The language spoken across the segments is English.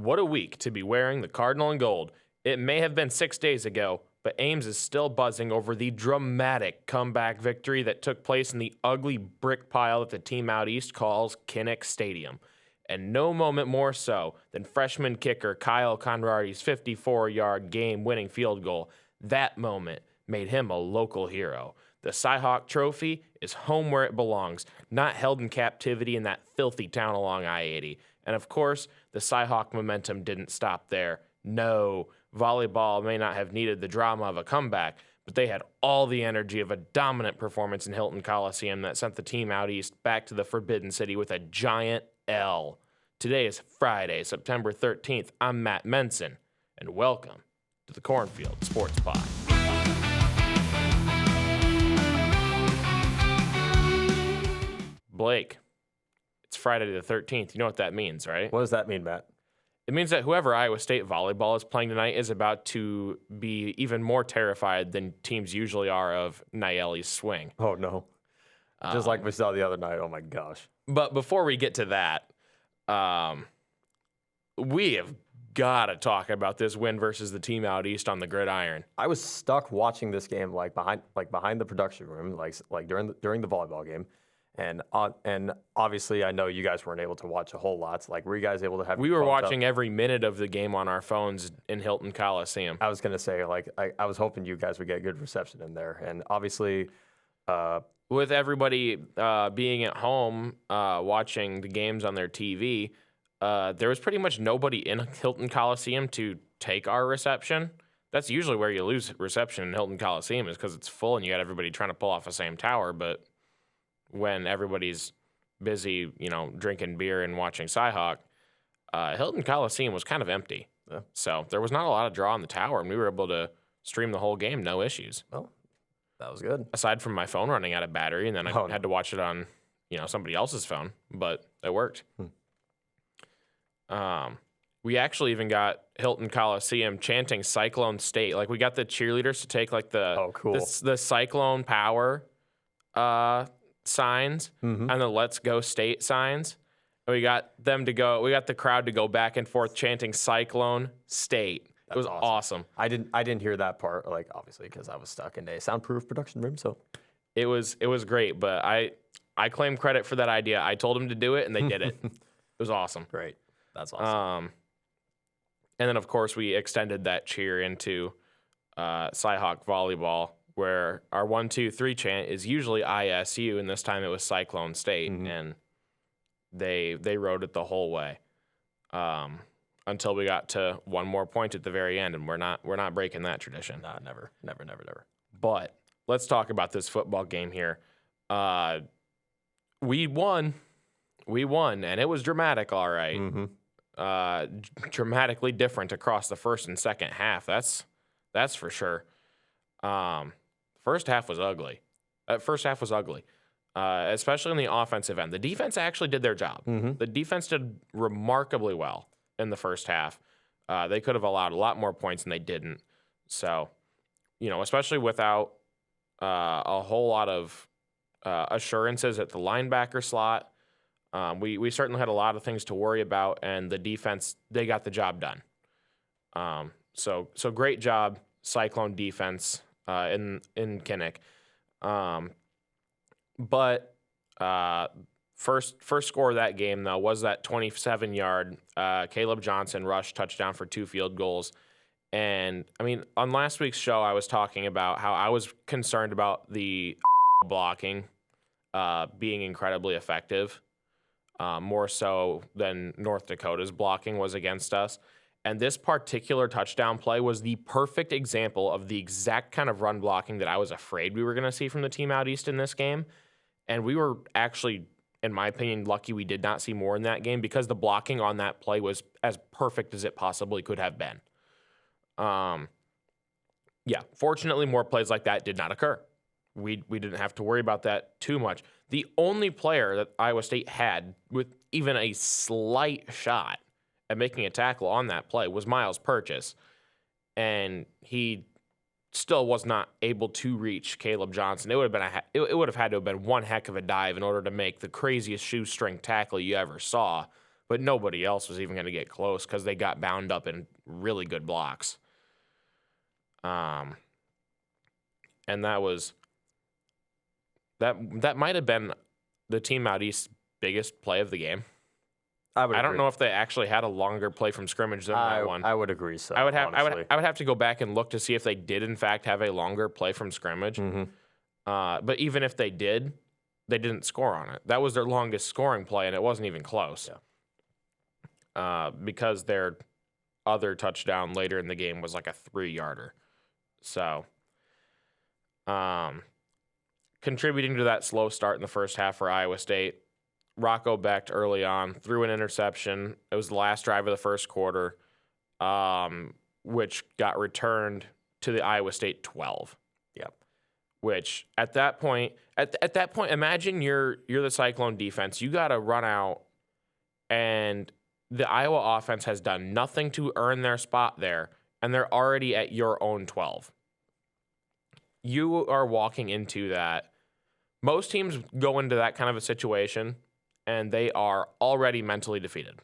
What a week to be wearing the cardinal and gold. It may have been 6 days ago, but Ames is still buzzing over the dramatic comeback victory that took place in the ugly brick pile that the team out east calls Kinnick Stadium. And no moment more so than freshman kicker Kyle Konrardy's 54-yard game-winning field goal. That moment made him a local hero. The Cyhawk Trophy is home where it belongs, not held in captivity in that filthy town along I-80. And of course, the Cyhawk momentum didn't stop there. No, volleyball may not have needed the drama of a comeback, but they had all the energy of a dominant performance in Hilton Coliseum that sent the team out east back to the Forbidden City with a giant L. Today is Friday, September 13th. I'm Matt Menson, and welcome to the Cornfield Sports Pod. Blake, it's Friday the 13th. You know what that means, right? What does that mean, Matt? It means that whoever Iowa State volleyball is playing tonight is about to be even more terrified than teams usually are of Nayeli's swing. Oh, no. Just like we saw the other night. Oh, my gosh. But before we get to that, we have got to talk about this win versus the team out east on the gridiron. I was stuck watching this game behind the production room, like during the volleyball game. And obviously, I know you guys weren't able to watch a whole lot. So, were you guys able to have? We were watching every minute of the game on our phones in Hilton Coliseum. I was gonna say, I was hoping you guys would get good reception in there, and obviously, with everybody being at home watching the games on their TV, there was pretty much nobody in Hilton Coliseum to take our reception. That's usually where you lose reception in Hilton Coliseum, is because it's full and you got everybody trying to pull off the same tower, but when everybody's busy, drinking beer and watching Cyhawk, Hilton Coliseum was kind of empty. Yeah. So there was not a lot of draw on the tower, and we were able to stream the whole game, no issues. Well, that was good. Aside from my phone running out of battery, and then I had to watch it on, somebody else's phone, but it worked. We actually even got Hilton Coliseum chanting Cyclone State. We got the cheerleaders to take the Cyclone Power signs and the Let's Go State signs. And we got the crowd to go back and forth chanting Cyclone State. It was awesome. I didn't hear that part, obviously, because I was stuck in a soundproof production room. So it was great, but I claim credit for that idea. I told them to do it, and they did it. It was awesome. Great. That's awesome. And then, of course, we extended that cheer into Cyhawk volleyball, where our 1, 2, 3 chant is usually ISU, and this time it was Cyclone State, and they rode it the whole way until we got to one more point at the very end, and we're not breaking that tradition. Nah, never. But let's talk about this football game here. We won, and it was dramatic, all right. Dramatically different across the first and second half. That's for sure. First half was ugly. Especially on the offensive end. The defense actually did their job. The defense did remarkably well in the first half. They could have allowed a lot more points, and they didn't. So, especially without a whole lot of assurances at the linebacker slot, we certainly had a lot of things to worry about, and the defense, they got the job done. So great job, Cyclone defense in Kinnick. But first score of that game, though, was that 27-yard Caleb Johnson rush touchdown for 2 field goals. And, on last week's show, I was talking about how I was concerned about the blocking being incredibly effective, more so than North Dakota's blocking was against us. And this particular touchdown play was the perfect example of the exact kind of run blocking that I was afraid we were going to see from the team out east in this game. And we were actually, in my opinion, lucky we did not see more in that game, because the blocking on that play was as perfect as it possibly could have been. Fortunately, more plays like that did not occur. We didn't have to worry about that too much. The only player that Iowa State had with even a slight shot at making a tackle on that play was Miles Purchase, and he still was not able to reach Caleb Johnson. It would have had to have been one heck of a dive in order to make the craziest shoestring tackle you ever saw. but nobody else was even going to get close because they got bound up in really good blocks. And that might have been the team out East's biggest play of the game. I don't know if they actually had a longer play from scrimmage than that one. I would agree. So I would have to go back and look to see if they did in fact have a longer play from scrimmage. But even if they did, they didn't score on it. That was their longest scoring play, and it wasn't even close. Because their other touchdown later in the game was like a 3-yarder. So, contributing to that slow start in the first half for Iowa State, Rocco Becht early on threw an interception. It was the last drive of the first quarter, which got returned to the Iowa State 12. Which at that point, imagine you're the Cyclone defense. You got to run out, and the Iowa offense has done nothing to earn their spot there, and they're already at your own 12. You are walking into that. Most teams go into that kind of a situation, and they are already mentally defeated.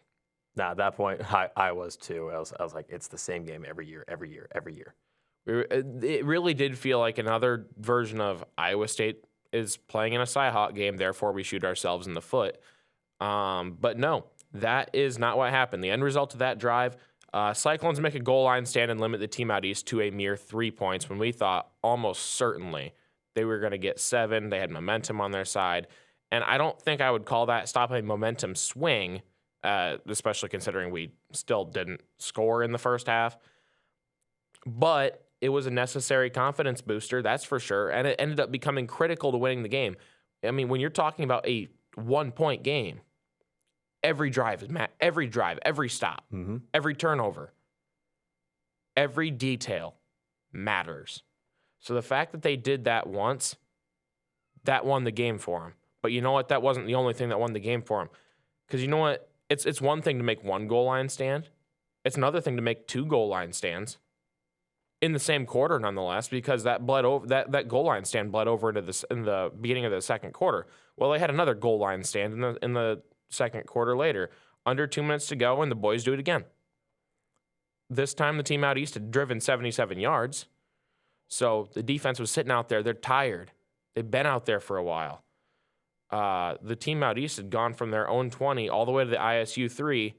Now, at that point, I was too. I was like, it's the same game every year. It really did feel like another version of Iowa State is playing in a Cyhawk game, therefore we shoot ourselves in the foot. But no, that is not what happened. The end result of that drive, Cyclones make a goal line stand and limit the team out East to a mere 3 points when we thought almost certainly they were going to get 7. They had momentum on their side. And I don't think I would call that stop a momentum swing, especially considering we still didn't score in the first half. But it was a necessary confidence booster, that's for sure, and it ended up becoming critical to winning the game. I mean, when you're talking about a 1-point game, every drive, every stop, every turnover, every detail matters. So the fact that they did that once, that won the game for them. But you know what? That wasn't the only thing that won the game for them. Because you know what? It's one thing to make one goal line stand. It's another thing to make 2 goal line stands in the same quarter, nonetheless, because that goal line stand bled over into in the beginning of the second quarter. Well, they had another goal line stand in the second quarter later, under 2 minutes to go, and the boys do it again. This time, the team out East had driven 77 yards, so the defense was sitting out there. They're tired. They've been out there for a while. The team out East had gone from their own 20 all the way to the ISU 3.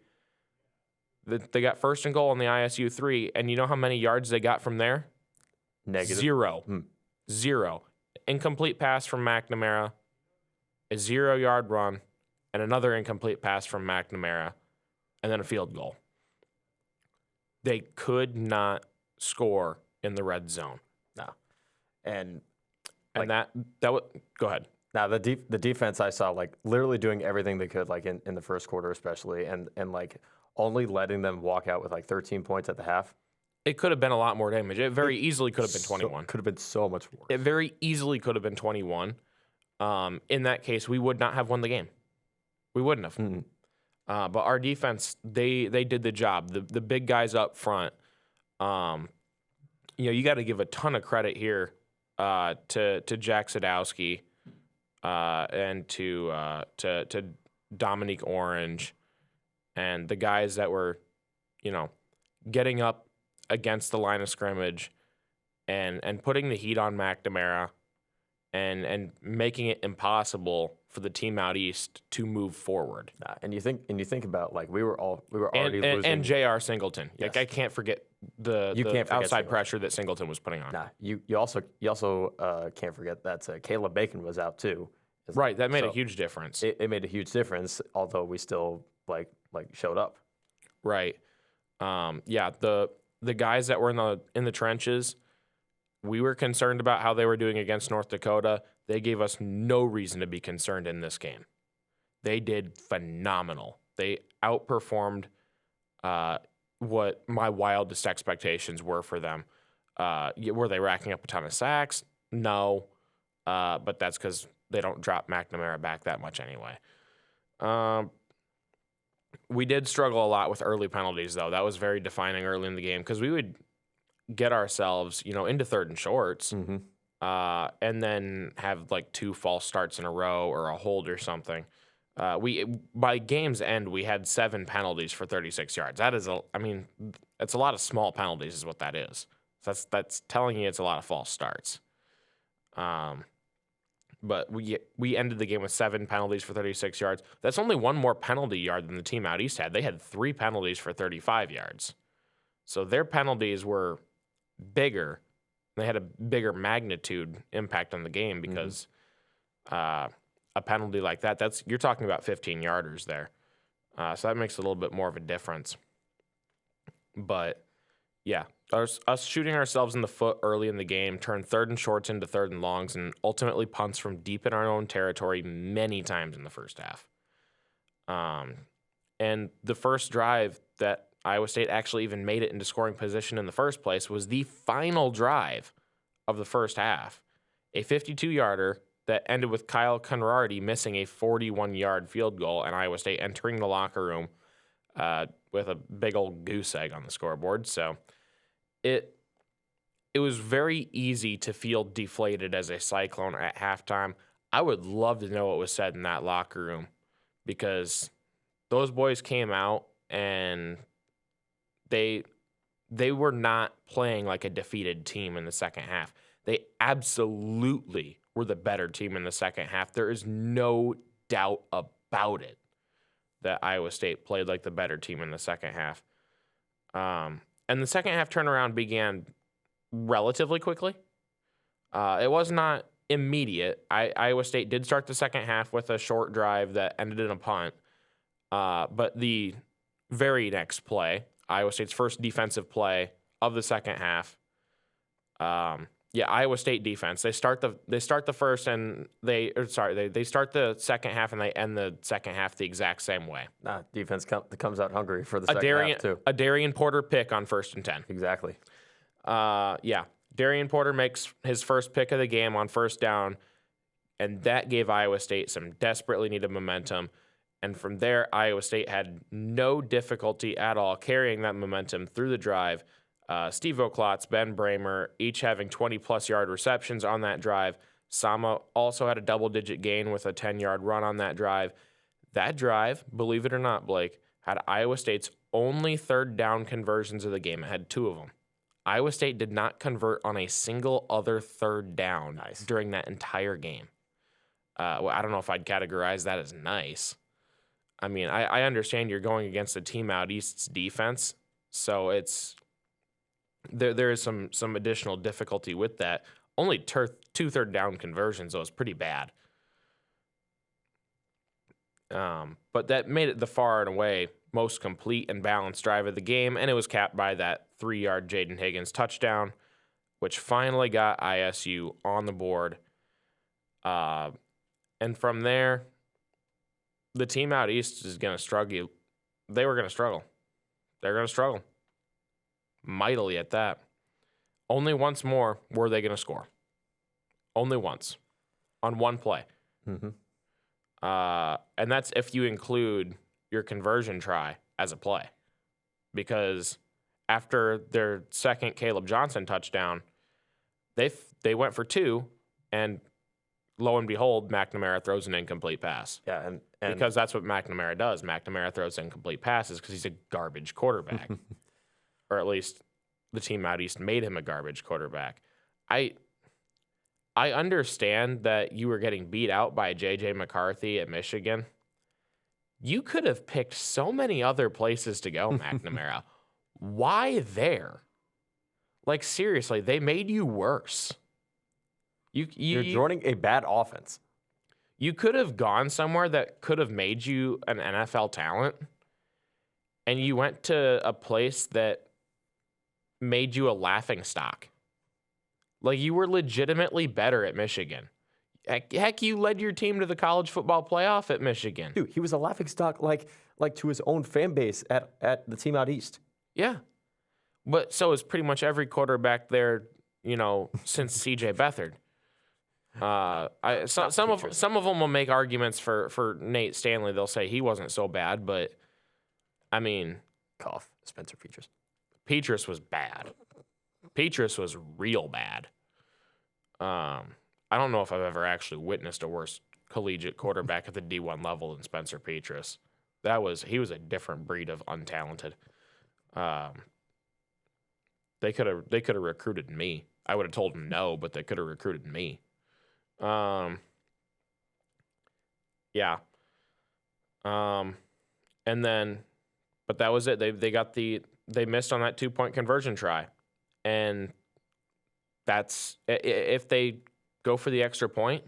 They got first and goal on the ISU 3, and you know how many yards they got from there? Negative. 0. 0. Incomplete pass from McNamara, a 0-yard run, and another incomplete pass from McNamara, and then a field goal. They could not score in the red zone. No. And that was, go ahead. Now, the defense I saw, like, literally doing everything they could, like, in the first quarter especially, and like, only letting them walk out with like 13 points at the half. It could have been a lot more damage. It very easily could have been 21. Could have been so much worse. It very easily could have been 21. In that case, we would not have won the game. We wouldn't have. But our defense, they did the job. The big guys up front, you got to give a ton of credit here to Jack Sadowski and to Dominique Orange. And the guys that were, getting up against the line of scrimmage and putting the heat on McNamara and making it impossible for the team out East to move forward. And you think about, like, we were already losing. And J.R. Singleton. Yes. Like, I can't forget the outside Singleton. pressure that Singleton was putting on. You also can't forget that Caleb Bacon was out too. Right, that made a huge difference. It made a huge difference, although we still like showed up. Right. The guys that were in the trenches, we were concerned about how they were doing against North Dakota. They gave us no reason to be concerned in this game. They did phenomenal. They outperformed what my wildest expectations were for them. Were they racking up a ton of sacks? No. But that's because they don't drop McNamara back that much anyway. We did struggle a lot with early penalties, though. That was very defining early in the game because we would get ourselves, into third and shorts, and then have like 2 false starts in a row or a hold or something. We by game's end, we had 7 penalties for 36 yards. That is it's a lot of small penalties, is what that is. That's telling you it's a lot of false starts. But we ended the game with 7 penalties for 36 yards. That's only 1 more penalty yard than the team out east had. They had 3 penalties for 35 yards. So their penalties were bigger. They had a bigger magnitude impact on the game because a penalty like that, you're talking about 15-yarders there. So that makes a little bit more of a difference. But, yeah, us shooting ourselves in the foot early in the game turned 3rd and shorts into 3rd and longs and ultimately punts from deep in our own territory many times in the first half. And the first drive that Iowa State actually even made it into scoring position in the first place was the final drive of the first half, a 52-yarder that ended with Kyle Konrardy missing a 41-yard field goal and Iowa State entering the locker room with a big old goose egg on the scoreboard. So it was very easy to feel deflated as a Cyclone at halftime. I would love to know what was said in that locker room because those boys came out and they were not playing like a defeated team in the second half. They absolutely were the better team in the second half. There is no doubt about it that Iowa State played like the better team in the second half. And the second half turnaround began relatively quickly. It was not immediate. Iowa State did start the second half with a short drive that ended in a punt. But the very next play, Iowa State's first defensive play of the second half, Iowa State defense. They start the first and they start the second half and they end the second half the exact same way. Defense comes out hungry for the second half too. A Darien Porter pick on 1st and 10. Exactly. Darien Porter makes his first pick of the game on 1st down, and that gave Iowa State some desperately needed momentum. And from there, Iowa State had no difficulty at all carrying that momentum through the drive. Steve Oklotz, Ben Bramer, each having 20-plus yard receptions on that drive. Sama also had a double-digit gain with a 10-yard run on that drive. That drive, believe it or not, Blake, had Iowa State's only 3rd down conversions of the game. It had 2 of them. Iowa State did not convert on a single other 3rd down during that entire game. I don't know if I'd categorize that as nice. I mean, I understand you're going against a team out East's defense, so it's there is some additional difficulty with that. Only 2 3rd down conversions, though, is pretty bad. But that made it the far and away most complete and balanced drive of the game, and it was capped by that 3-yard Jayden Higgins touchdown, which finally got ISU on the board. And from there, the team out east is going to struggle. They were going to struggle. They're going to struggle. Mightily at that. Only once more were they going to score. Only once. On one play. Mm-hmm. And that's if you include your conversion try as a play. Because after their second Caleb Johnson touchdown, they went for 2, and lo and behold, McNamara throws an incomplete pass. Yeah, and because that's what McNamara does. McNamara throws incomplete passes because he's a garbage quarterback. Or at least the team out east made him a garbage quarterback. I understand that you were getting beat out by J.J. McCarthy at Michigan. You could have picked so many other places to go, McNamara. Why there? Like, seriously, they made you worse. You're joining a bad offense. You could have gone somewhere that could have made you an NFL talent, and you went to a place that made you a laughingstock. Like, you were legitimately better at Michigan. Heck, you led your team to the college football playoff at Michigan. Dude, he was a laughingstock like to his own fan base at the team out east. Yeah. But so is pretty much every quarterback there, since C.J. Beathard. Some of them will make arguments for Nate Stanley. They'll say he wasn't so bad, but I mean, cough. Spencer Petras. Petras was bad. Petras was real bad. I don't know if I've ever actually witnessed a worse collegiate quarterback at the D1 level than Spencer Petras. He was a different breed of untalented. They could have recruited me. I would have told them no, but they could have recruited me. Yeah. And then, but that was it. They missed on that 2-point conversion try, and that's if they go for the extra point,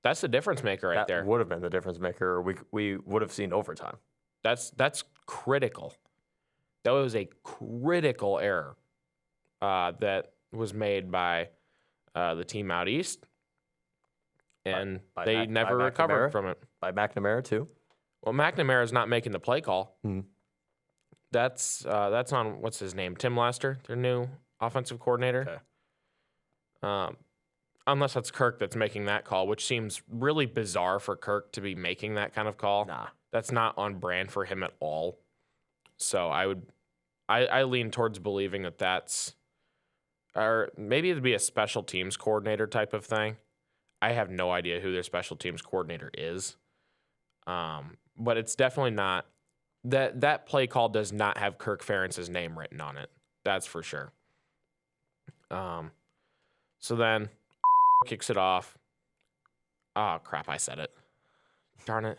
that's the difference maker right there. That would have been the difference maker. We would have seen overtime. That's critical. That was a critical error that was made by the team out east, and they never recovered from it. By McNamara too. Well, McNamara's not making the play call. Mm-hmm. That's on what's his name, Tim Lester, their new offensive coordinator. Okay. Unless that's Kirk that's making that call, which seems really bizarre for Kirk to be making that kind of call. Nah, that's not on brand for him at all. So I lean towards believing that that's, or maybe it'd be a special teams coordinator type of thing. I have no idea who their special teams coordinator is. But it's definitely not that play call does not have Kirk Ferentz's name written on it. That's for sure. So then kicks it off. Oh crap, I said it. Darn it.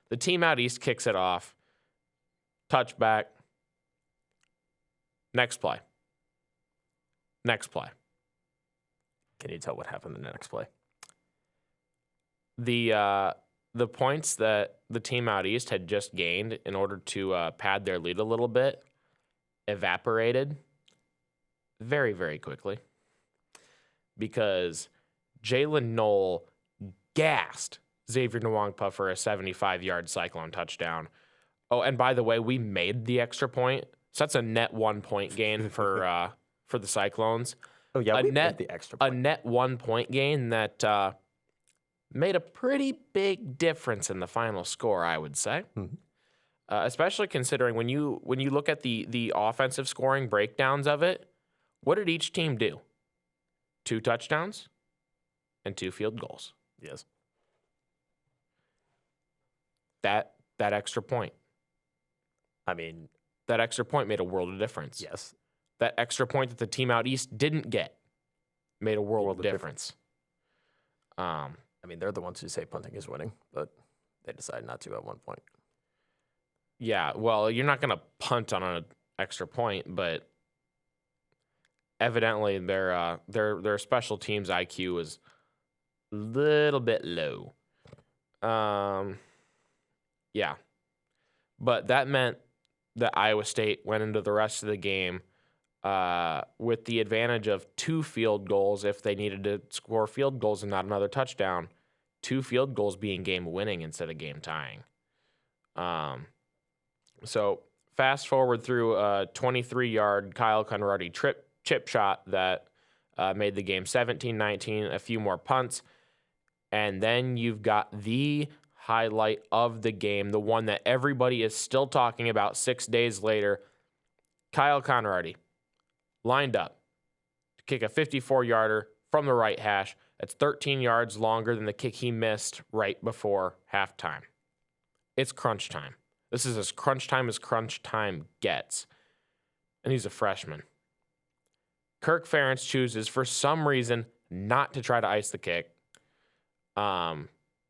The team out east kicks it off. Touchback. Next play. Can you tell what happened in the next play? The points that the team out east had just gained in order to pad their lead a little bit evaporated very, very quickly because Jaylin Noel gassed Xavier Nwangpa for a 75-yard Cyclone touchdown. Oh, and by the way, we made the extra point, so that's a net 1-point gain for the Cyclones. Oh yeah, we made the extra point. A net 1-point gain that made a pretty big difference in the final score, I would say. Mm-hmm. Especially considering when you look at the offensive scoring breakdowns of it, what did each team do? 2 touchdowns and 2 field goals. Yes. That extra point. I mean, that extra point made a world of difference. Yes. That extra point that the team out east didn't get made a world of difference. I mean, they're the ones who say punting is winning, but they decide not to at one point. Yeah, well, you're not going to punt on an extra point, but evidently their special teams IQ is a little bit low. Yeah. But that meant that Iowa State went into the rest of the game with the advantage of 2 field goals if they needed to score field goals and not another touchdown. 2 field goals being game winning instead of game tying. So fast forward through a 23-yard Kyle Konrardy chip shot that made the game 17-19, a few more punts. And then you've got the highlight of the game, the one that everybody is still talking about 6 days later. Kyle Konrardy lined up to kick a 54-yarder from the right hash. That's 13 yards longer than the kick he missed right before halftime. It's crunch time. This is as crunch time gets. And he's a freshman. Kirk Ferentz chooses, for some reason, not to try to ice the kick,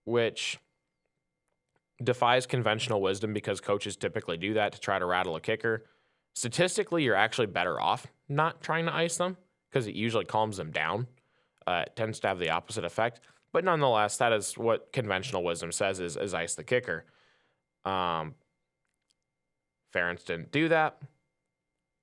which defies conventional wisdom because coaches typically do that to try to rattle a kicker. Statistically, you're actually better off not trying to ice them because it usually calms them down. It tends to have the opposite effect. But nonetheless, that is what conventional wisdom says is ice the kicker. Ferentz didn't do that.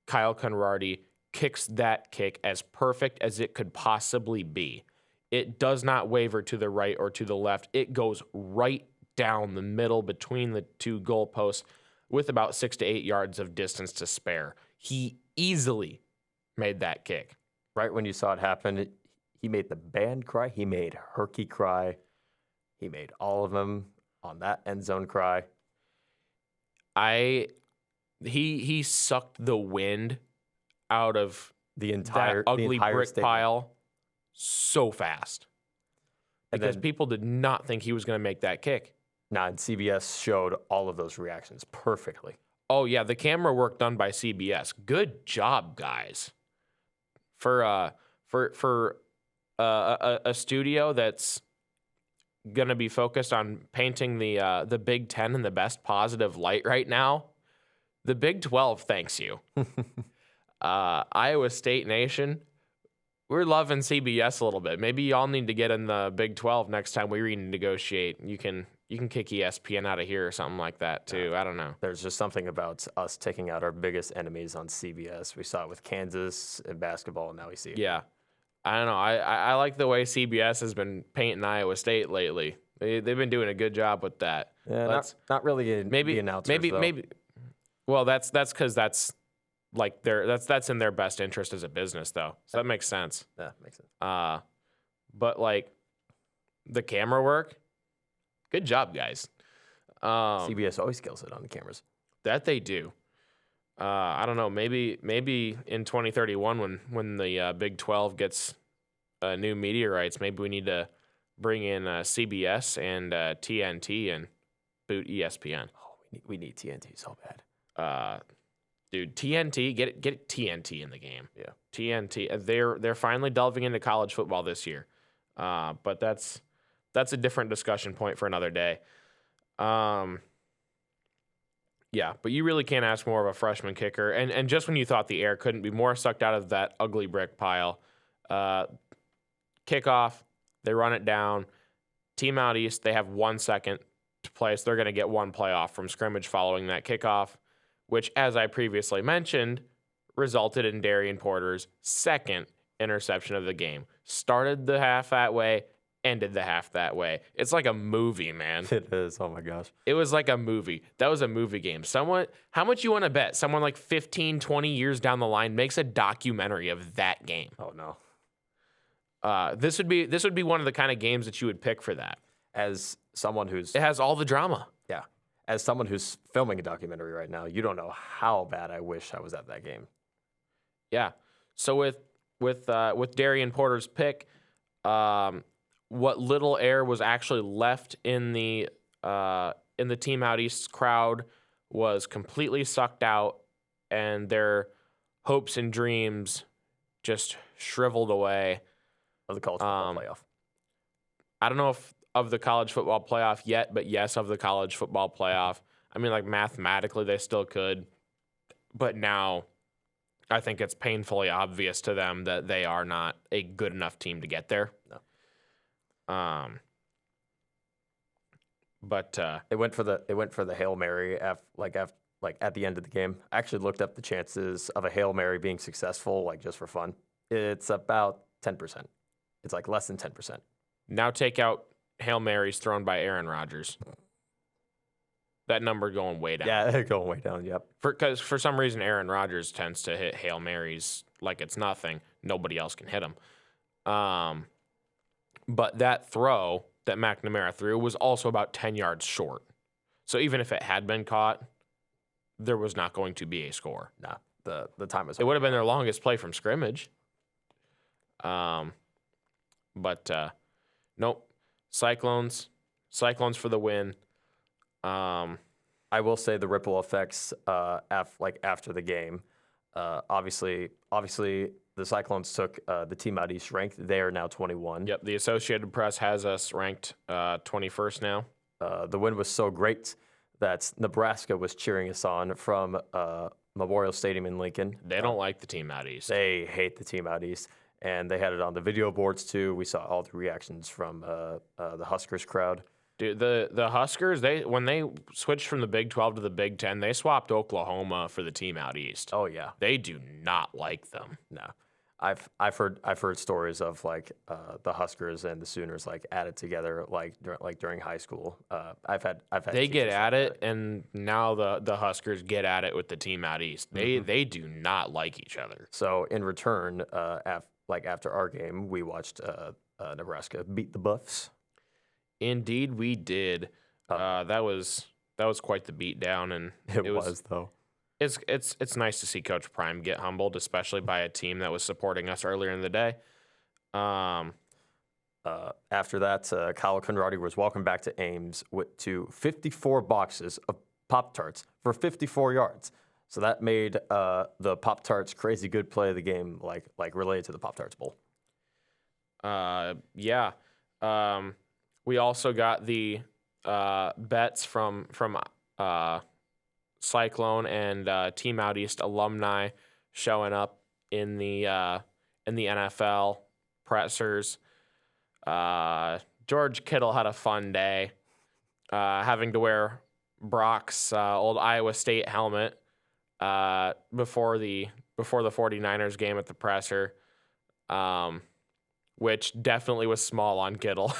Kyle Konrardy kicks that kick as perfect as it could possibly be. It does not waver to the right or to the left. It goes right down the middle between the 2 goalposts with about 6 to 8 yards of distance to spare. He easily made that kick. Right when you saw it happen, he made the band cry. He made Herky cry. He made all of them on that end zone cry. He sucked the wind out of the entire ugly brick stadium. pile so fast. because people did not think he was going to make that kick. And CBS showed all of those reactions perfectly. Oh yeah, the camera work done by CBS. Good job, guys. For a studio that's gonna be focused on painting the Big Ten in the best positive light right now, the Big 12 thanks you. Iowa State Nation, we're loving CBS a little bit. Maybe y'all need to get in the Big 12 next time we renegotiate. You can kick ESPN out of here or something like that too. I don't know. There's just something about us taking out our biggest enemies on CBS. We saw it with Kansas in basketball, and now we see it. Yeah. I don't know. I like the way CBS has been painting Iowa State lately. They've been doing a good job with that. Yeah, not really the announcers, though. Well, that's because that's in their best interest as a business, though. So that makes sense. Yeah, makes sense. But like the camera work, good job, guys. CBS always kills it on the cameras. That they do. I don't know. Maybe in 2031, when the Big 12 gets new media rights, maybe we need to bring in CBS and TNT and boot ESPN. Oh, we need TNT so bad. Dude, TNT, get TNT in the game. Yeah, TNT. They're finally delving into college football this year, but that's a different discussion point for another day. Yeah, but you really can't ask more of a freshman kicker. And just when you thought the air couldn't be more sucked out of that ugly brick pile, kickoff, they run it down. Team out east, they have 1 second to play, so they're going to get one play off from scrimmage following that kickoff, which, as I previously mentioned, resulted in Darien Porter's second interception of the game. Started the half that way, ended the half that way. It's like a movie, man. It is. Oh my gosh. It was like a movie. That was a movie game. How much you want to bet someone like 15, 20 years down the line makes a documentary of that game? Oh no. This would be one of the kind of games that you would pick for that. As someone who's It has all the drama. Yeah. As someone who's filming a documentary right now, you don't know how bad I wish I was at that game. Yeah. So with Darien Porter's pick, what little air was actually left in the Team Out East crowd was completely sucked out, and their hopes and dreams just shriveled away. Of the college football playoff. I don't know if of the college football playoff yet, but yes, of the college football playoff. I mean, like mathematically they still could, but now I think it's painfully obvious to them that they are not a good enough team to get there. No. But They went for the Hail Mary at the end of the game. I actually looked up the chances of a Hail Mary being successful, like just for fun. It's about 10%. It's like less than 10%. Now take out Hail Marys thrown by Aaron Rodgers. That number going way down. Yeah, going way down, yep. Because for some reason Aaron Rodgers tends to hit Hail Marys like it's nothing. Nobody else can hit him. But that throw that McNamara threw was also about 10 yards short. So even if it had been caught, there was not going to be a score. Nah, the time was. It would have been their longest play from scrimmage. But nope. Cyclones for the win. I will say the ripple effects after the game. Obviously, the Cyclones took the Team Out East ranked. They are now 21. Yep, the Associated Press has us ranked 21st now. The win was so great that Nebraska was cheering us on from Memorial Stadium in Lincoln. They don't like the Team Out East. They hate the Team Out East. And they had it on the video boards, too. We saw all the reactions from the Huskers crowd. Dude, the Huskers, when they switched from the Big 12 to the Big 10, they swapped Oklahoma for the Team Out East. Oh, yeah. They do not like them. No. I've heard stories of the Huskers and the Sooners added together during high school. I've had they get at it, and now the Huskers get at it with the Team Out East. They do not like each other. So in return, after our game, we watched Nebraska beat the Buffs. Indeed, we did. That was quite the beatdown, and it was though. It's nice to see Coach Prime get humbled, especially by a team that was supporting us earlier in the day. After that, Kyle Konrardy was welcomed back to Ames to 54 boxes of Pop-Tarts for 54 yards. So that made the Pop-Tarts crazy good play of the game, like related to the Pop-Tarts Bowl. Yeah. We also got the bets from Cyclone and Team Out East alumni showing up in the NFL pressers. George Kittle had a fun day, having to wear Brock's old Iowa State helmet before the 49ers game at the presser, which definitely was small on Kittle.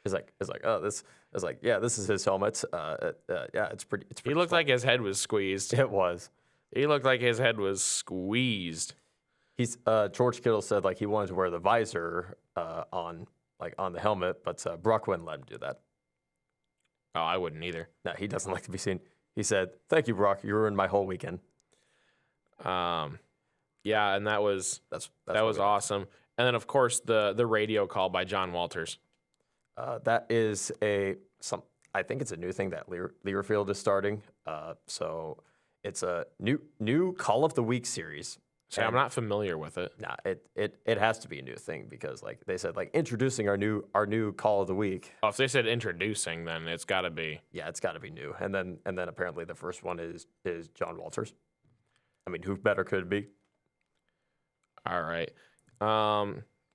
It's like, oh, this is like, yeah, this is his helmet. Yeah, it's pretty. He looked like his head was squeezed. It was. He looked like his head was squeezed. He's George Kittle said like he wanted to wear the visor on the helmet, but Brock wouldn't let him do that. Oh, I wouldn't either. No, he doesn't like to be seen. He said, "Thank you, Brock. You ruined my whole weekend." Yeah, and that was awesome. And then of course the radio call by John Walters. That is I think it's a new thing that Learfield is starting. So it's a new Call of the Week series. See, I'm not familiar with it. Nah, it has to be a new thing because like they said, like introducing our new Call of the Week. Oh, if they said introducing, then it's got to be. Yeah, it's got to be new. And then apparently the first one is John Walters. I mean, who better could it be? All right.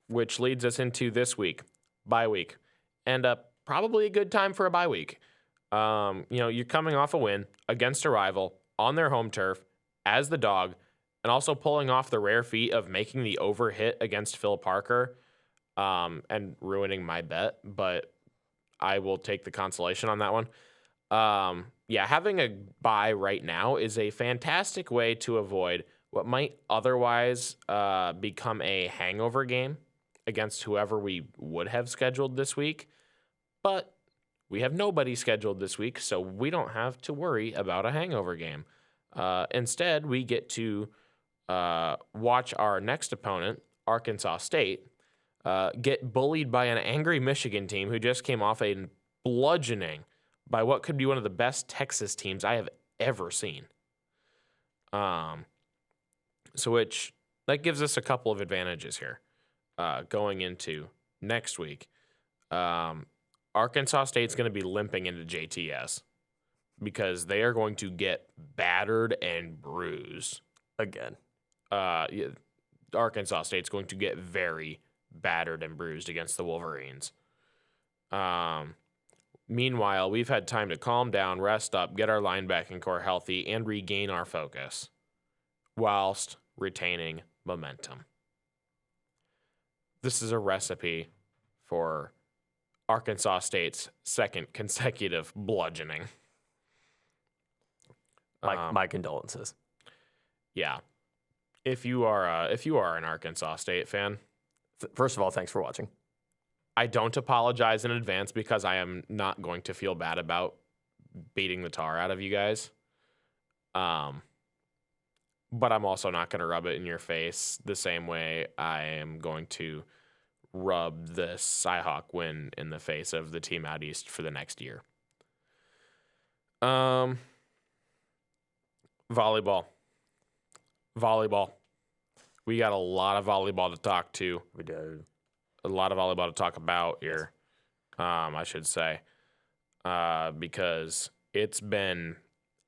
Which leads us into this week, bye week, and probably a good time for a bye week. You're coming off a win against a rival on their home turf as the dog, and also pulling off the rare feat of making the over hit against Phil Parker, and ruining my bet, but I will take the consolation on that one. Having a bye right now is a fantastic way to avoid what might otherwise become a hangover game against whoever we would have scheduled this week. But we have nobody scheduled this week, so we don't have to worry about a hangover game. Instead, we get to watch our next opponent, Arkansas State, get bullied by an angry Michigan team who just came off a bludgeoning by what could be one of the best Texas teams I have ever seen. Which that gives us a couple of advantages here going into next week. Arkansas State's going to be limping into JTS because they are going to get battered and bruised Again. Arkansas State's going to get very battered and bruised against the Wolverines. Meanwhile, we've had time to calm down, rest up, get our linebacking core healthy, and regain our focus whilst retaining momentum. This is a recipe for Arkansas State's second consecutive bludgeoning. My condolences. Yeah. If you are an Arkansas State fan, First of all, thanks for watching. I don't apologize in advance because I am not going to feel bad about beating the tar out of you guys. But I'm also not going to rub it in your face the same way I am going to rub the Cyhawk win in the face of the team out east for the next year. Volleyball. We got a lot of volleyball to talk to. We did. A lot of volleyball to talk about here, I should say, because it's been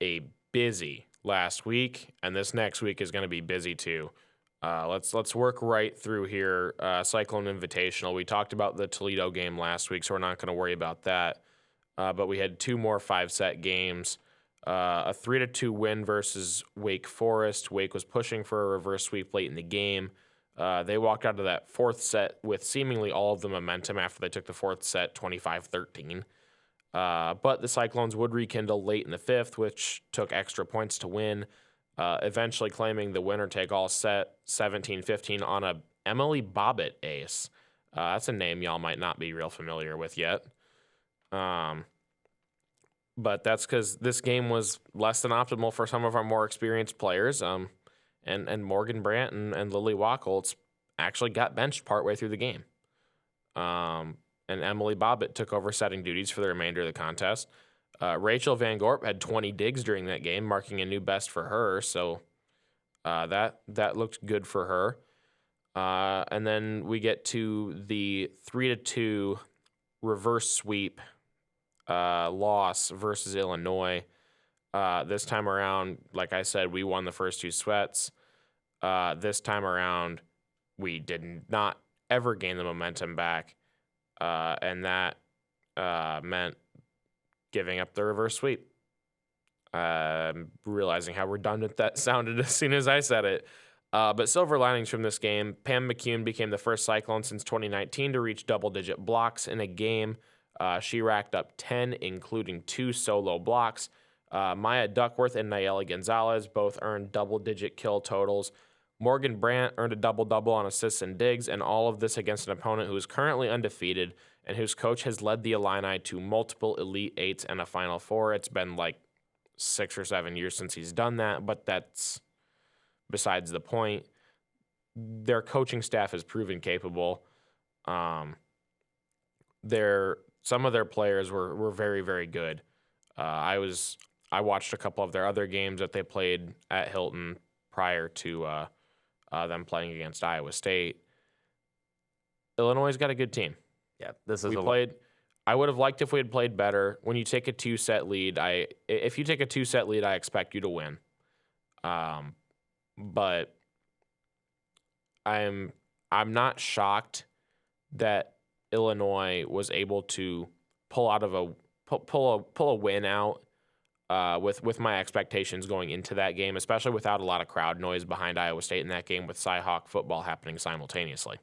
a busy last week, and this next week is going to be busy too. Let's work right through here. Cyclone Invitational. We talked about the Toledo game last week, so we're not going to worry about that. But we had two more 5-set games. A 3-2 win versus Wake Forest. Wake was pushing for a reverse sweep late in the game. They walked out of that fourth set with seemingly all of the momentum after they took the fourth set 25-13. But the Cyclones would rekindle late in the fifth, which took extra points to win, eventually claiming the winner-take-all set 17-15 on a Emily Bobbitt ace. That's a name y'all might not be real familiar with yet. But that's because this game was less than optimal for some of our more experienced players. And Morgan Brandt and Lily Wacholtz actually got benched partway through the game. and Emily Bobbitt took over setting duties for the remainder of the contest. Rachel Van Gorp had 20 digs during that game, marking a new best for her. So that looked good for her. And then we get to the 3-2 reverse sweep loss versus Illinois. This time around, like I said, we won the first two sets. This time around, we did not ever gain the momentum back, and that meant giving up the reverse sweep. Realizing how redundant that sounded as soon as I said it. But silver linings from this game, Pam McCune became the first Cyclone since 2019 to reach double-digit blocks in a game. She racked up 10, including 2 solo blocks. Maya Duckworth and Nayeli Gonzalez both earned double-digit kill totals. Morgan Brandt earned a double-double on assists and digs, and all of this against an opponent who is currently undefeated and whose coach has led the Illini to multiple Elite Eights and a Final Four. It's been like 6 or 7 years since he's done that, but that's besides the point. Their coaching staff has proven capable. Some of their players were very, very good. I watched a couple of their other games that they played at Hilton prior to them playing against Iowa State. Illinois' got a good team. Yeah, this is I would have liked if we had played better. When you take a 2-set lead, if you take a 2-set lead, I expect you to win. But I'm not shocked that Illinois was able to pull a win out with my expectations going into that game, especially without a lot of crowd noise behind Iowa State in that game with Cy-Hawk football happening simultaneously.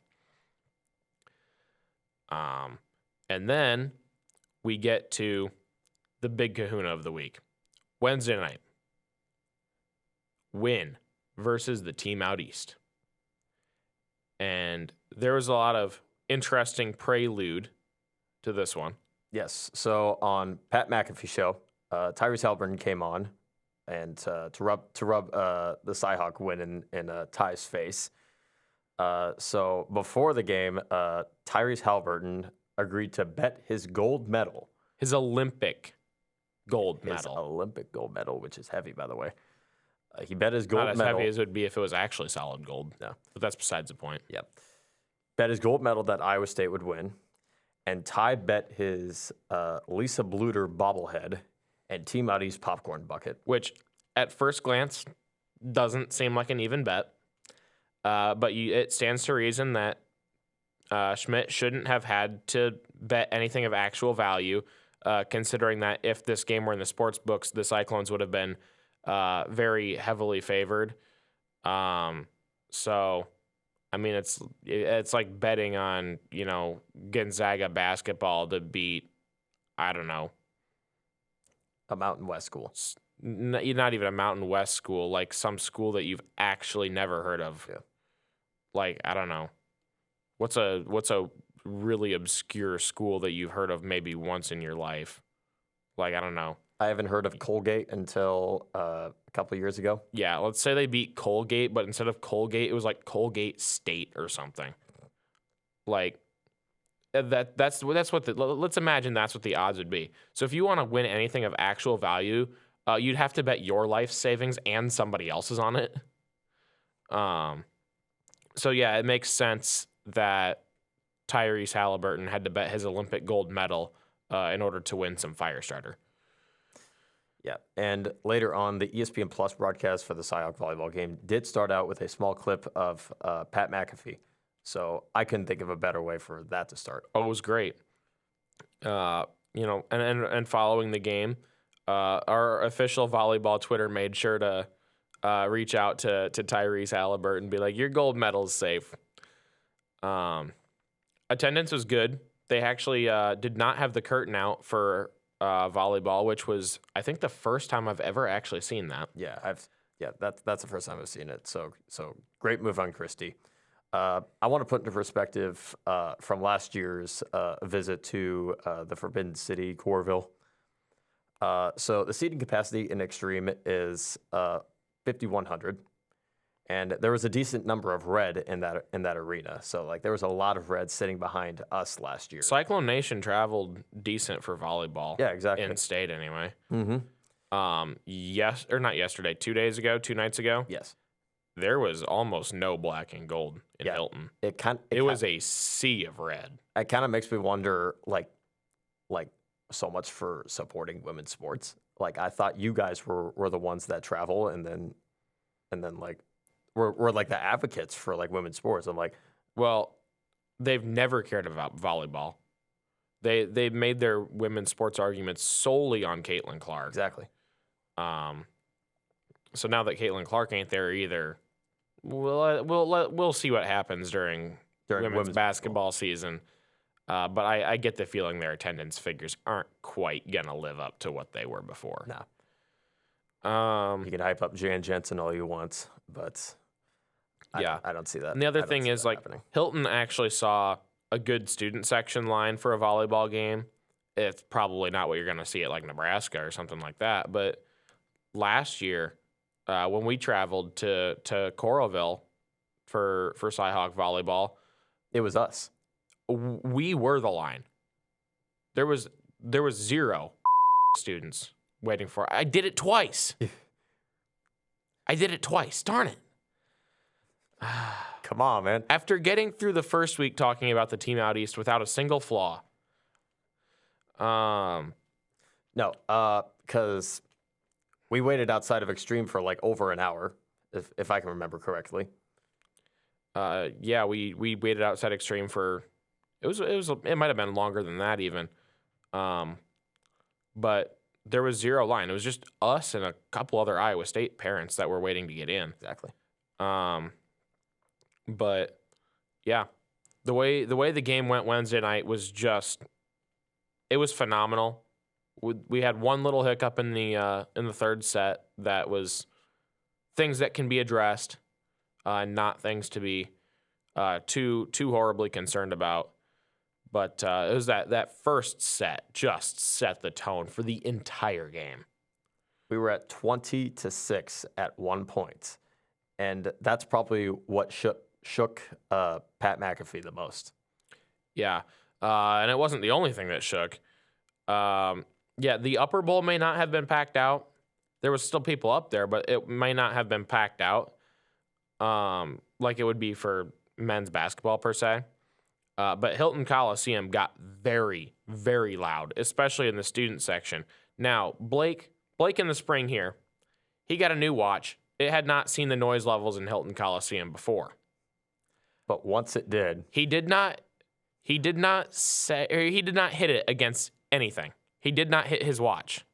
And then we get to the big kahuna of the week. Wednesday night. Win versus the team out east. And there was a lot of interesting prelude to this one. Yes. So on Pat McAfee show, Tyrese Halliburton came on and to rub the Cy-Hawk win in Ty's face. So before the game, Tyrese Halliburton agreed to bet his gold medal. His Olympic gold medal. His Olympic gold medal, which is heavy, by the way. He bet his gold medal. Not as heavy as it would be if it was actually solid gold. No. But that's besides the point. Yep. Bet his gold medal that Iowa State would win. And Ty bet his Lisa Bluter bobblehead and Team Out East popcorn bucket. Which, at first glance, doesn't seem like an even bet. But it stands to reason that Schmidt shouldn't have had to bet anything of actual value, considering that if this game were in the sports books, the Cyclones would have been very heavily favored. So, I mean, it's like betting on, Gonzaga basketball to beat, I don't know, a Mountain West school. Not even a Mountain West school, like some school that you've actually never heard of. Yeah. Like, I don't know. What's a really obscure school that you've heard of maybe once in your life? Like, I don't know. I haven't heard of Colgate until a couple of years ago. Yeah, let's say they beat Colgate, but instead of Colgate, it was like Colgate State or something. Like, that's what let's imagine that's what the odds would be. So if you want to win anything of actual value, you'd have to bet your life savings and somebody else's on it. So yeah, it makes sense that Tyrese Halliburton had to bet his Olympic gold medal in order to win some fire starter. Yeah, and later on, the ESPN Plus broadcast for the Cy-Hawk volleyball game did start out with a small clip of Pat McAfee. So I couldn't think of a better way for that to start. Oh, it was great. And following the game, our official volleyball Twitter made sure to reach out to Tyrese Halliburton and be like, your gold medal's safe. Attendance was good. They actually did not have the curtain out for volleyball, which was, I think, the first time I've ever actually seen that. Yeah, that's the first time I've seen it. So great move on Christie. I want to put into perspective from last year's visit to the Forbidden City, Coralville. So the seating capacity in Extreme is 5,100, And there was a decent number of red in that arena. So like there was a lot of red sitting behind us last year. Cyclone Nation traveled decent for volleyball. Yeah, exactly. In state anyway. Mm-hmm. Not yesterday, 2 nights ago. Yes. There was almost no black and gold in Hilton. It was a sea of red. It kind of makes me wonder, like so much for supporting women's sports. Like I thought you guys were the ones that travel, and then like we're like the advocates for like women's sports. I'm like, well, they've never cared about volleyball. They made their women's sports arguments solely on Caitlin Clark. Exactly. So now that Caitlin Clark ain't there either, we'll see what happens during women's basketball season. But I get the feeling their attendance figures aren't quite gonna live up to what they were before. No. You can hype up Jan Jensen all you want, but I don't see that. And the other thing is, like, happening. Hilton actually saw a good student section line for a volleyball game. It's probably not what you're going to see at, like, Nebraska or something like that. But last year, when we traveled to Coralville for Cyhawk volleyball, it was us. We were the line. There was 0 students waiting for it. I did it twice. Darn it. Come on, man. After getting through the first week talking about the team out east without a single flaw. No, because we waited outside of Extreme for like over an hour, if I can remember correctly. Yeah, we waited outside Extreme for it might have been longer than that even. But there was 0 line. It was just us and a couple other Iowa State parents that were waiting to get in. Exactly. But yeah, the way the game went Wednesday night was it was phenomenal. We had one little hiccup in the third set that was things that can be addressed, not things to be too horribly concerned about. But it was that first set just set the tone for the entire game. We were at 20-6 at one point, and that's probably what shook Pat McAfee the most. Yeah, and it wasn't the only thing that shook. The upper bowl may not have been packed out. There was still people up there, but it may not have been packed out like it would be for men's basketball per se. But Hilton Coliseum got very, very loud, especially in the student section. Now, Blake in the spring here, he got a new watch. It had not seen the noise levels in Hilton Coliseum before. But once it did, he did not hit it against anything. He did not hit his watch.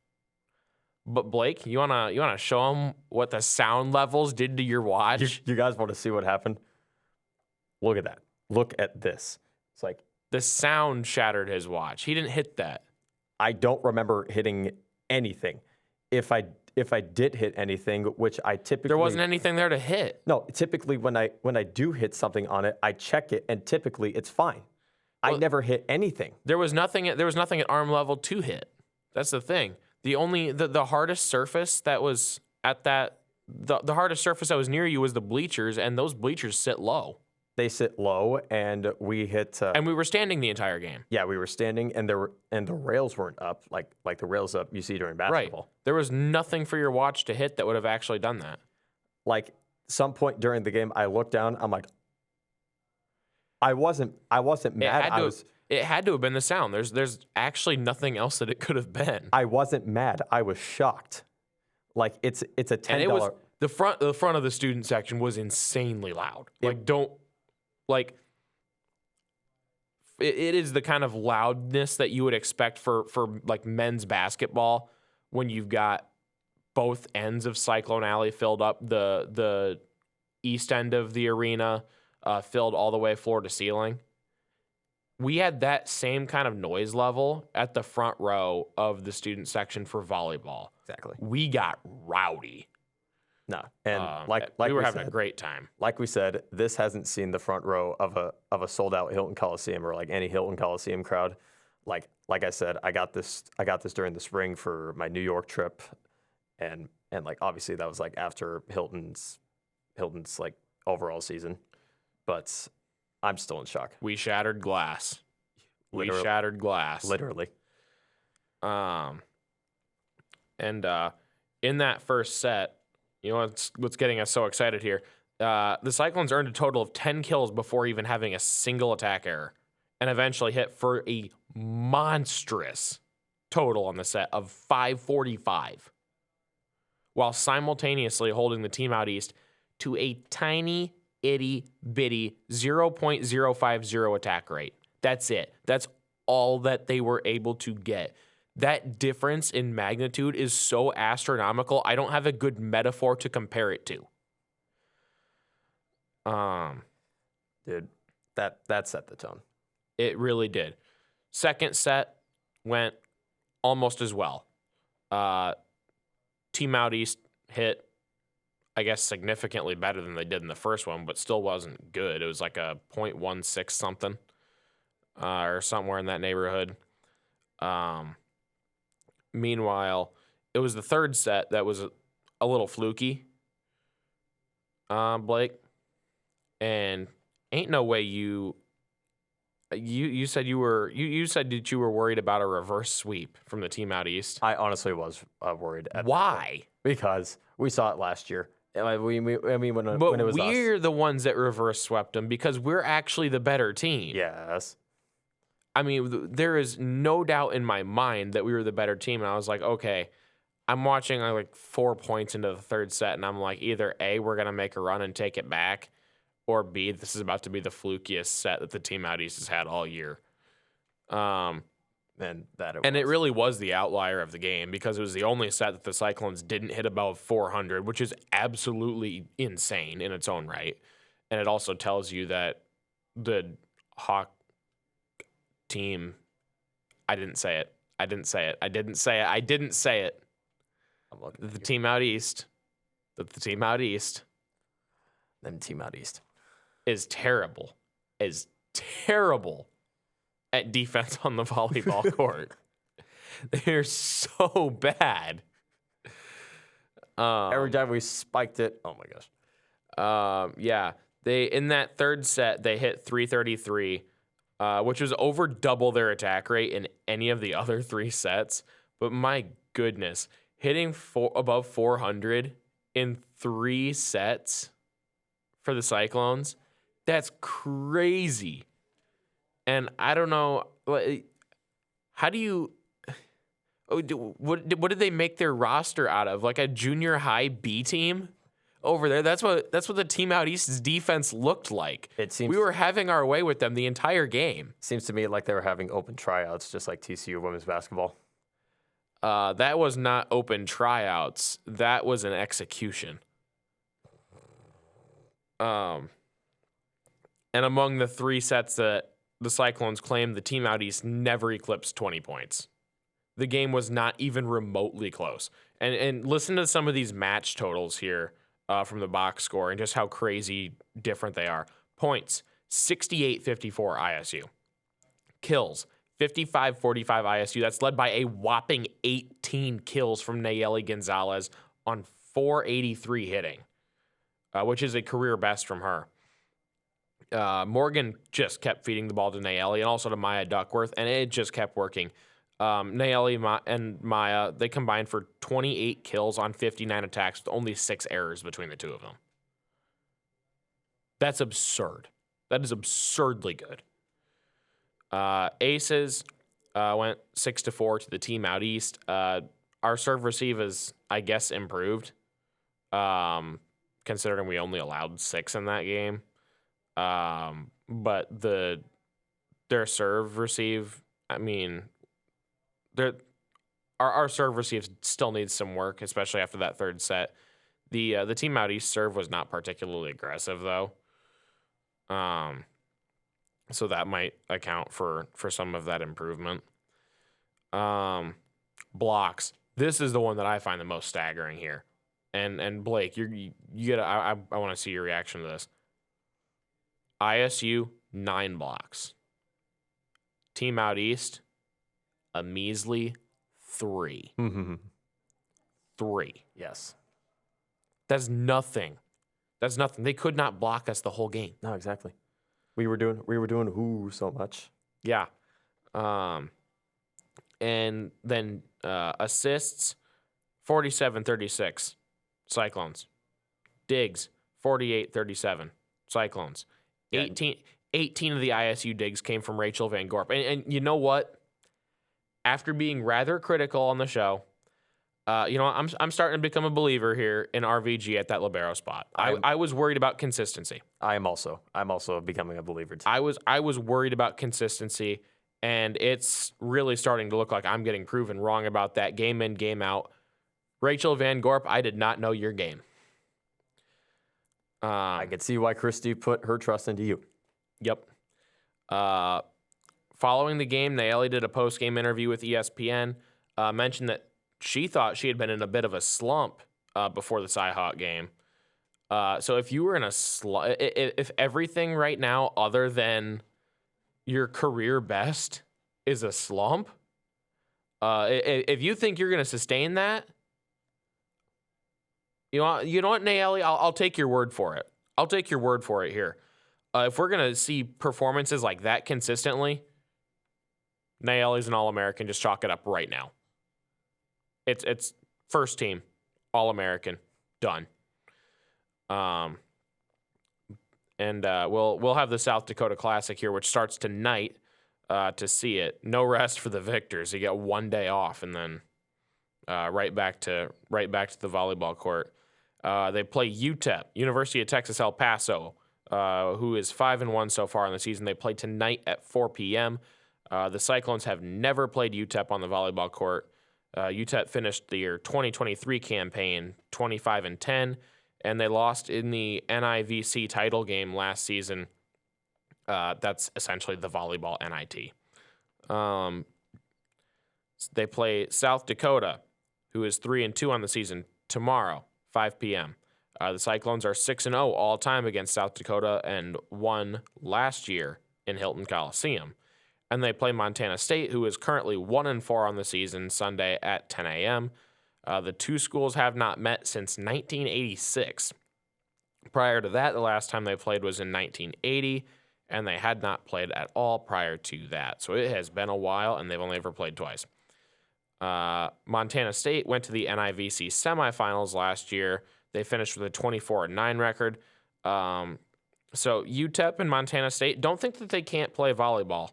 But Blake, you wanna show him what the sound levels did to your watch? You guys want to see what happened? Look at that. Look at this. It's like the sound shattered his watch. He didn't hit that. I don't remember hitting anything. If I did hit anything, which I typically there wasn't anything there to hit. No, typically when I do hit something on it, I check it, and typically it's fine. Well, I never hit anything. There was nothing at arm level to hit. That's the thing. The hardest surface that was at that the hardest surface that was near you was the bleachers, and those bleachers sit low. They sit low, and we hit. And we were standing the entire game. Yeah, we were standing, and the rails weren't up like the rails up you see during basketball. Right. There was nothing for your watch to hit that would have actually done that. Like some point during the game, I looked down. I'm like, I wasn't mad. It had to have been the sound. There's actually nothing else that it could have been. I wasn't mad. I was shocked. Like it's a $10. And it was the front of the student section was insanely loud. It is the kind of loudness that you would expect for like men's basketball when you've got both ends of Cyclone Alley filled up, the east end of the arena filled all the way floor to ceiling. We had that same kind of noise level at the front row of the student section for volleyball. Exactly. We got rowdy. No, and we were having a great time. Like we said, this hasn't seen the front row of a sold out Hilton Coliseum or like any Hilton Coliseum crowd. Like I said, I got this during the spring for my New York trip, and like obviously that was like after Hilton's Hilton's like overall season, but I'm still in shock. We shattered glass. We Literally. shattered glass. Literally. And in that first set, you know what's getting us so excited here? The Cyclones earned a total of 10 kills before even having a single attack error, and eventually hit for a monstrous total on the set of 545, while simultaneously holding the team out east to a tiny, itty bitty 0.050 attack rate. That's it. That's all that they were able to get. That difference in magnitude is so astronomical. I don't have a good metaphor to compare it to. Dude, that set the tone. It really did. Second set went almost as well. Team out east hit, I guess, significantly better than they did in the first one, but still wasn't good. It was like a 0.16 something, or somewhere in that neighborhood. Meanwhile, it was the third set that was a little fluky, Blake. And ain't no way you said you said that you were worried about a reverse sweep from the team out east. I honestly was worried. Why? Because we saw it last year. When it was we're us. the ones that reverse swept them because we're actually the better team. Yes. I mean, there is no doubt in my mind that we were the better team. And I was like, okay, I'm watching like 4 points into the third set, and I'm like, either A, we're going to make a run and take it back, or B, this is about to be the flukiest set that the team out east has had all year. It really was the outlier of the game because it was the only set that the Cyclones didn't hit above 400, which is absolutely insane in its own right. And it also tells you that the Hawk team, I didn't say it. The team out east is terrible at defense on the volleyball court. They're so bad. Every time we spiked it, oh my gosh. Yeah. They in that third set they hit 333, which was over double their attack rate in any of the other three sets. But my goodness, hitting above 400 in 3 sets for the Cyclones, that's crazy. And I don't know, how do you, what did they make their roster out of? Like a junior high B team over there? That's what the team out east's defense looked like. We were having our way with them the entire game. Seems to me like they were having open tryouts, just like TCU women's basketball. That was not open tryouts. That was an execution. And among the 3 sets that the Cyclones claimed, the team out east never eclipsed 20 points. The game was not even remotely close. And listen to some of these match totals here from the box score and just how crazy different they are. Points, 68-54 ISU. Kills, 55-45 ISU. That's led by a whopping 18 kills from Nayeli Gonzalez on 483 hitting, which is a career best from her. Morgan just kept feeding the ball to Nayeli and also to Maya Duckworth, and it just kept working. Nayeli and Maya, they combined for 28 kills on 59 attacks with only 6 errors between the two of them. That's absurd. That is absurdly good. Aces went 6-4 to the team out east. Our serve receive is, I guess, improved, considering we only allowed 6 in that game. But their serve receive, I mean, our serve receive still needs some work, especially after that third set. The team out east serve was not particularly aggressive though. So that might account for some of that improvement. Blocks. This is the one that I find the most staggering here. And Blake, you gotta, I want to see your reaction to this. ISU, 9 blocks. Team out east, a measly 3. Mm-hmm. 3. Yes. That's nothing. That's nothing. They could not block us the whole game. No, exactly. We were doing so much. Yeah. And then assists, 47-36, Cyclones. Digs, 48-37, Cyclones. Yeah. 18 of the ISU digs came from Rachel Van Gorp. And you know what? After being rather critical on the show, I'm starting to become a believer here in RVG at that libero spot. I was worried about consistency. I'm also becoming a believer too. I was worried about consistency, and it's really starting to look like I'm getting proven wrong about that game in, game out. Rachel Van Gorp, I did not know your game. I could see why Christy put her trust into you. Yep. Following the game, Nayeli did a post-game interview with ESPN, mentioned that she thought she had been in a bit of a slump before the Cy-Hawk game. So if you were in a slump, if everything right now other than your career best is a slump, if you think you're going to sustain that, you know what, Nayeli, I'll take your word for it. I'll take your word for it here. If we're going to see performances like that consistently, Nayeli's an All-American. Just chalk it up right now. It's first team, All-American, done. And we'll have the South Dakota Classic here, which starts tonight to see it. No rest for the victors. You get 1 day off, and then right back to the volleyball court. They play UTEP, University of Texas El Paso, who is 5-1 so far in the season. They play tonight at 4 p.m. The Cyclones have never played UTEP on the volleyball court. UTEP finished their 2023 campaign 25-10, and they lost in the NIVC title game last season. That's essentially the volleyball NIT. They play South Dakota, who is 3-2 on the season, tomorrow, 5 p.m. The Cyclones are 6-0 all time against South Dakota and won last year in Hilton Coliseum. And they play Montana State, who is currently 1-4 on the season, Sunday at 10 a.m. The two schools have not met since 1986. Prior to that, the last time they played was in 1980, and they had not played at all prior to that. So it has been a while, and they've only ever played twice. Montana State went to the NIVC semifinals last year. They finished with a 24-9 record. So UTEP and Montana State, don't think that they can't play volleyball.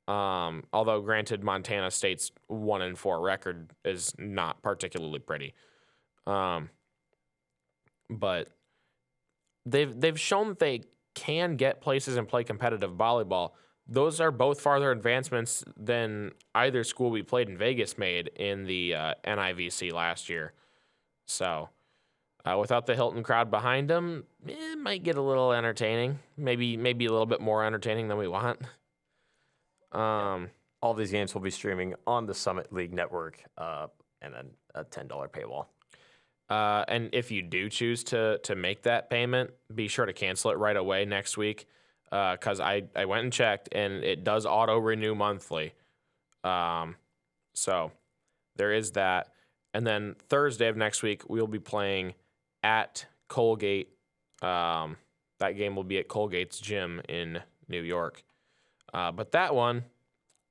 Although, granted, Montana State's 1-4 record is not particularly pretty. But they've shown that they can get places and play competitive volleyball. Those are both farther advancements than either school we played in Vegas made in the NIVC last year. So, without the Hilton crowd behind them, it might get a little entertaining. Maybe a little bit more entertaining than we want. All these games will be streaming on the Summit League Network, and then a $10 paywall. And if you do choose to make that payment, be sure to cancel it right away next week, because I went and checked, and it does auto-renew monthly. So there is that. And then Thursday of next week, we'll be playing at Colgate. That game will be at Colgate's gym in New York. But that one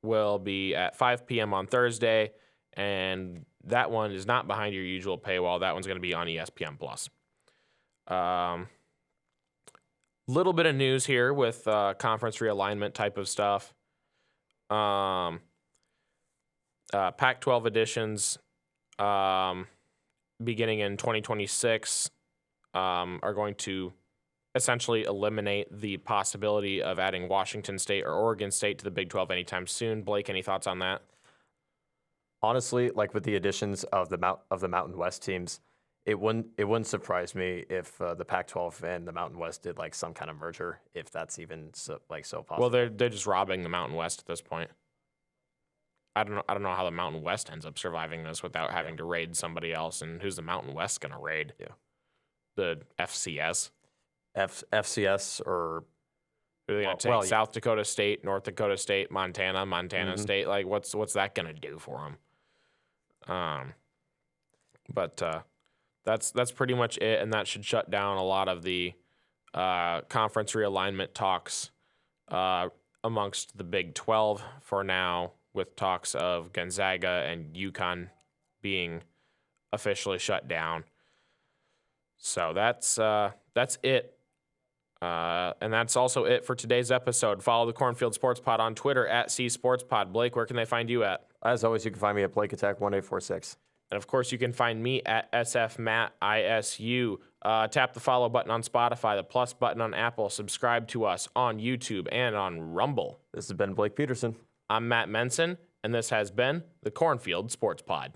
will be at 5 p.m. on Thursday, and that one is not behind your usual paywall. That one's going to be on ESPN+. Little bit of news here with conference realignment type of stuff. Pac-12 editions beginning in 2026 are going to essentially eliminate the possibility of adding Washington State or Oregon State to the Big 12 anytime soon. Blake, any thoughts on that? Honestly, like with the additions of the Mountain West teams, it wouldn't surprise me if the Pac-12 and the Mountain West did like some kind of merger, if that's even so possible. Well, they're just robbing the Mountain West at this point. I don't know how the Mountain West ends up surviving this without having to raid somebody else. And who's the Mountain West going to raid? Yeah, the FCS. FCS or Who are they going to take? South Dakota State, North Dakota State, Montana State. Like, what's that going to do for them? But that's pretty much it, and that should shut down a lot of the conference realignment talks amongst the Big 12 for now, with talks of Gonzaga and UConn being officially shut down. So that's it. And that's also it for today's episode. Follow the Cornfield Sports Pod on Twitter at CSportsPod. Blake, where can they find you at? As always, you can find me at Blake Attack 1846. And of course, you can find me at SFMattISU. Tap the follow button on Spotify, the plus button on Apple. Subscribe to us on YouTube and on Rumble. This has been Blake Peterson. I'm Matt Menson, and this has been the Cornfield Sports Pod.